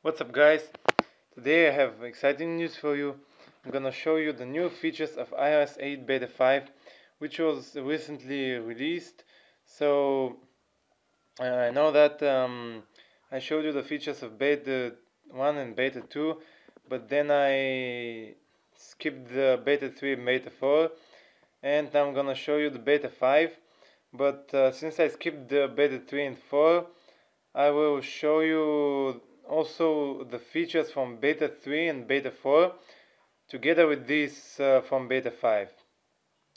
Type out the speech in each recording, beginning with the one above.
What's up, guys? Today I have exciting news for you. I'm gonna show you the new features of iOS 8 Beta 5, which was recently released. So I know that I showed you the features of Beta 1 and Beta 2, but then I skipped the Beta 3 and Beta 4, and I'm gonna show you the Beta 5. But since I skipped the Beta 3 and 4, I will show you also the features from Beta 3 and Beta 4 together with these from Beta 5.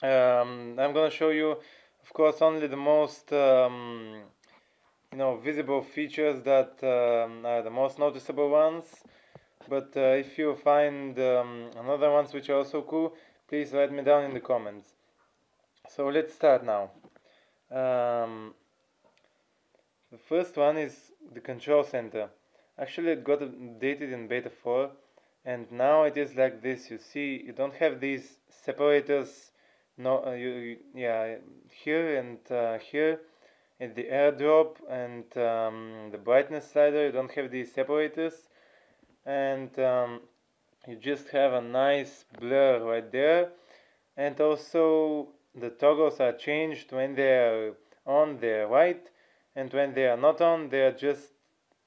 I'm gonna show you, of course, only the most visible features that are the most noticeable ones. But if you find another ones which are also cool, please write me down in the comments. So let's start now. The first one is the control center. Actually, it got updated in beta 4, and now it is like this. You see, you don't have these separators. No, yeah, here and here at the airdrop and the brightness slider. You don't have these separators, and you just have a nice blur right there. And also, the toggles are changed when they are on, they're white, and when they are not on, they are just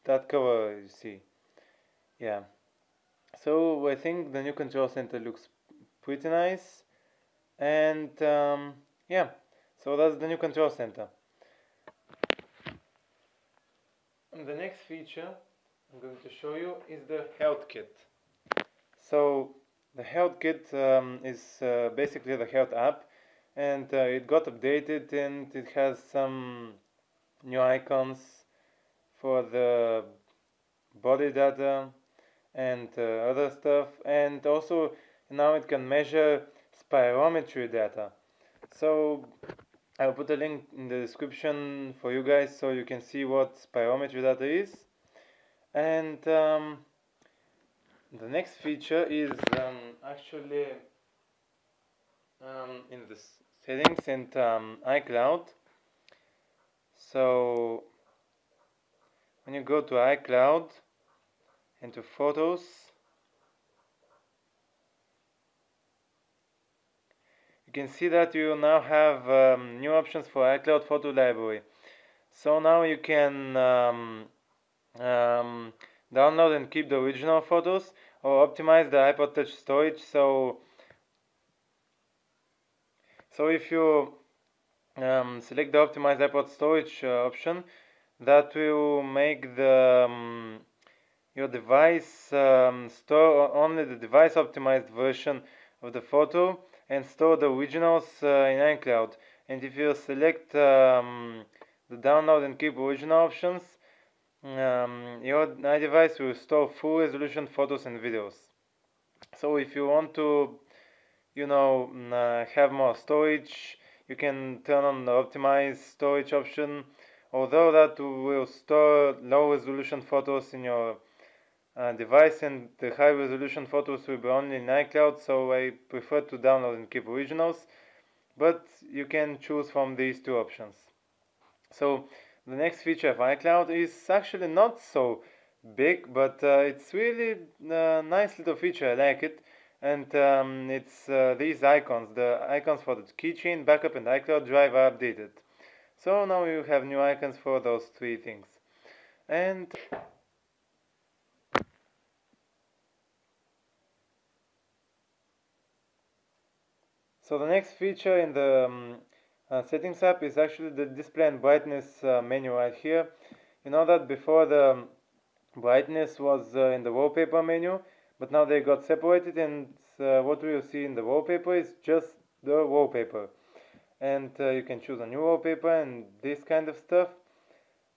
that color, you see. Yeah. So I think the new control center looks pretty nice, and yeah. So that's the new control center. And the next feature I'm going to show you is the health kit. So the health kit is basically the health app, and it got updated, and it has some new icons for the body data and other stuff, and also now it can measure spirometry data. So I'll put a link in the description for you guys so you can see what spirometry data is. And the next feature is actually in the settings and iCloud. So when you go to iCloud and to Photos, you can see that you now have new options for iCloud Photo Library. So now you can download and keep the original photos or optimize the iPod Touch storage. So if you select the optimize iPod storage option, that will make the your device store only the device optimized version of the photo and store the originals in iCloud. And if you select the download and keep original options, your iDevice will store full resolution photos and videos. So if you want to, have more storage, you can turn on the optimize storage option, although that will store low resolution photos in your device, and the high resolution photos will be only in iCloud, so I prefer to download and keep originals, but you can choose from these two options. So the next feature of iCloud is actually not so big, but it's really a nice little feature. I like it. And it's these icons. The icons for the keychain, backup, and iCloud Drive are updated. So now you have new icons for those three things. And so the next feature in the settings app is actually the display and brightness menu right here. You know that before the brightness was in the wallpaper menu, but now they got separated, and what we will see in the wallpaper is just the wallpaper. And you can choose a new wallpaper and this kind of stuff.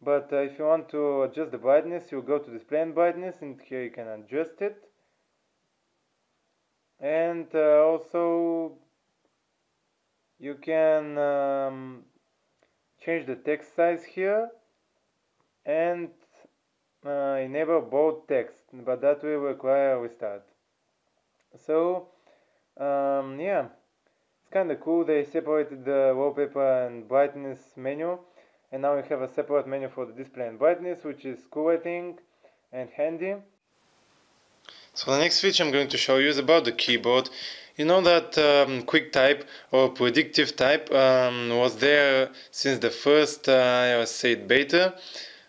But if you want to adjust the brightness, you go to display and brightness, and here you can adjust it. And also you can change the text size here and enable bold text, but that will require a restart. So yeah, it's kind of cool. They separated the wallpaper and brightness menu, and now we have a separate menu for the display and brightness, which is cool, I think. and handy. So the next feature I'm going to show you is about the keyboard. You know that QuickType or predictive type was there since the first iOS 8 beta,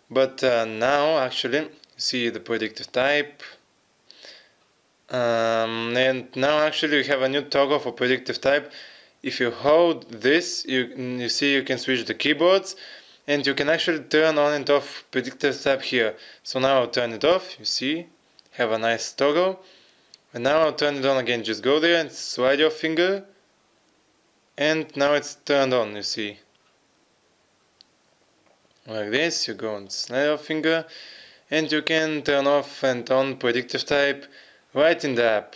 but now actually you see the predictive type, and now actually we have a new toggle for predictive type. If you hold this, you see you can switch the keyboards, and you can actually turn on and off predictive type here. So now I'll turn it off, you see, have a nice toggle. And now I'll turn it on again. Just go there and slide your finger, and now it's turned on, you see. Like this, you go and slide your finger, and you can turn off and on predictive type right in the app.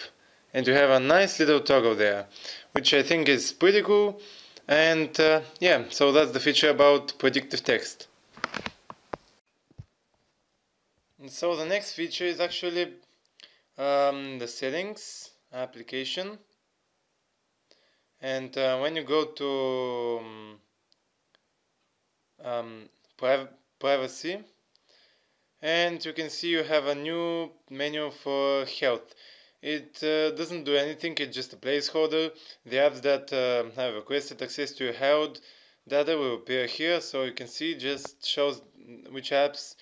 And you have a nice little toggle there, which I think is pretty cool. And yeah, so that's the feature about predictive text. And so the next feature is actually the settings application, and when you go to privacy, and you can see you have a new menu for health. It doesn't do anything, it's just a placeholder. The apps that have requested access to your health data will appear here, so you can see just shows which apps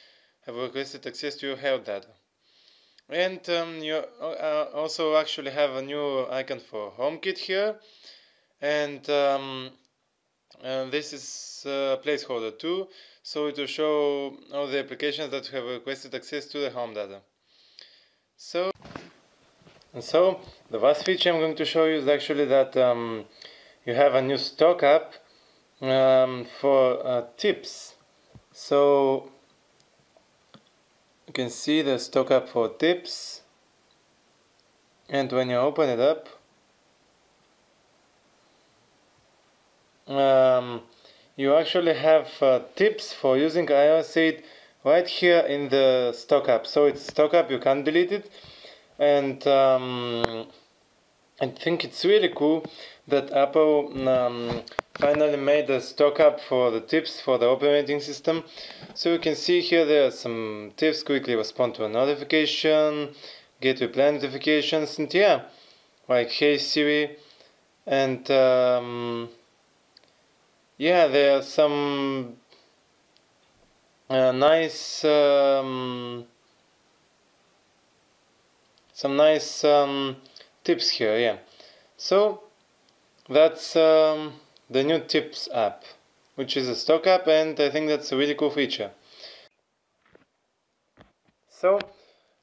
have requested access to your health data. And you also actually have a new icon for HomeKit here, and this is a placeholder too, so it will show all the applications that have requested access to the home data. So the last feature I'm going to show you is actually that you have a new stock app for tips. So you can see the stock app for tips, and when you open it up, you actually have tips for using iOS 8 right here in the stock app. So it's stock app, you can't delete it, and I think it's really cool that Apple finally made a stock app for the tips for the operating system. So you can see here there are some tips: quickly respond to a notification, get reply notifications, and yeah, like Hey Siri, and yeah, there are some nice tips here. Yeah, so that's the new tips app, which is a stock app, and I think that's a really cool feature. So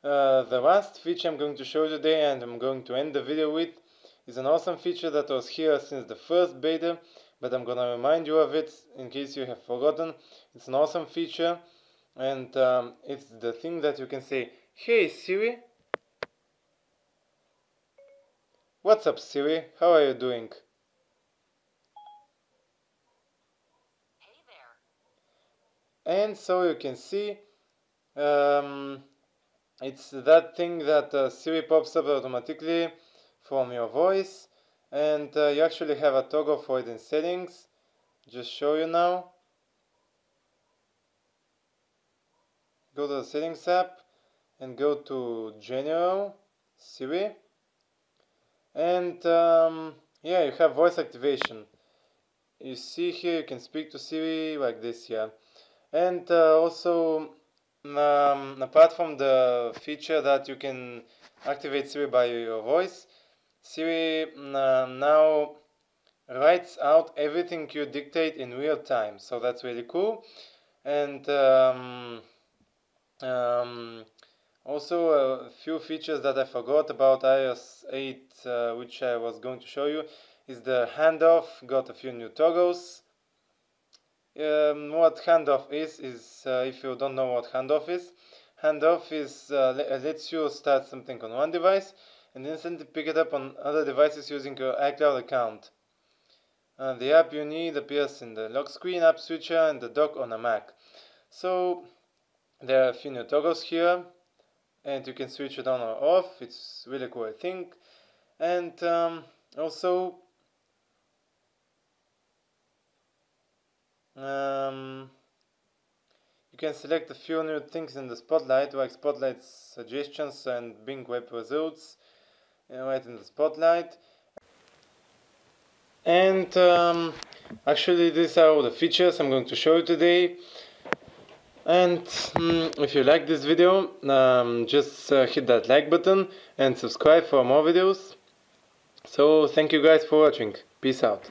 the last feature I'm going to show you today, and I'm going to end the video with, is an awesome feature that was here since the first beta, but I'm gonna remind you of it in case you have forgotten. It's an awesome feature, and it's the thing that you can say, "Hey Siri, what's up Siri, how are you doing?" Hey there. And so you can see it's that thing that Siri pops up automatically from your voice, and you actually have a toggle for it in settings. Just show you now. Go to the settings app and go to General Siri, and yeah, you have voice activation. You see here you can speak to Siri like this, yeah. And also apart from the feature that you can activate Siri by your voice, Siri now writes out everything you dictate in real time, so that's really cool. And also a few features that I forgot about iOS 8, which I was going to show you, is the handoff. Got a few new toggles. What handoff is if you don't know what handoff is lets you start something on one device and instantly pick it up on other devices using your iCloud account. The app you need appears in the lock screen, app switcher, and the dock on a Mac. So there are a few new toggles here, and you can switch it on or off. It's really cool, I think. And also you You can select a few new things in the Spotlight, like Spotlight suggestions and Bing web results, right in the Spotlight. And actually these are all the features I'm going to show you today. And if you like this video, just hit that like button and subscribe for more videos. So thank you guys for watching. Peace out.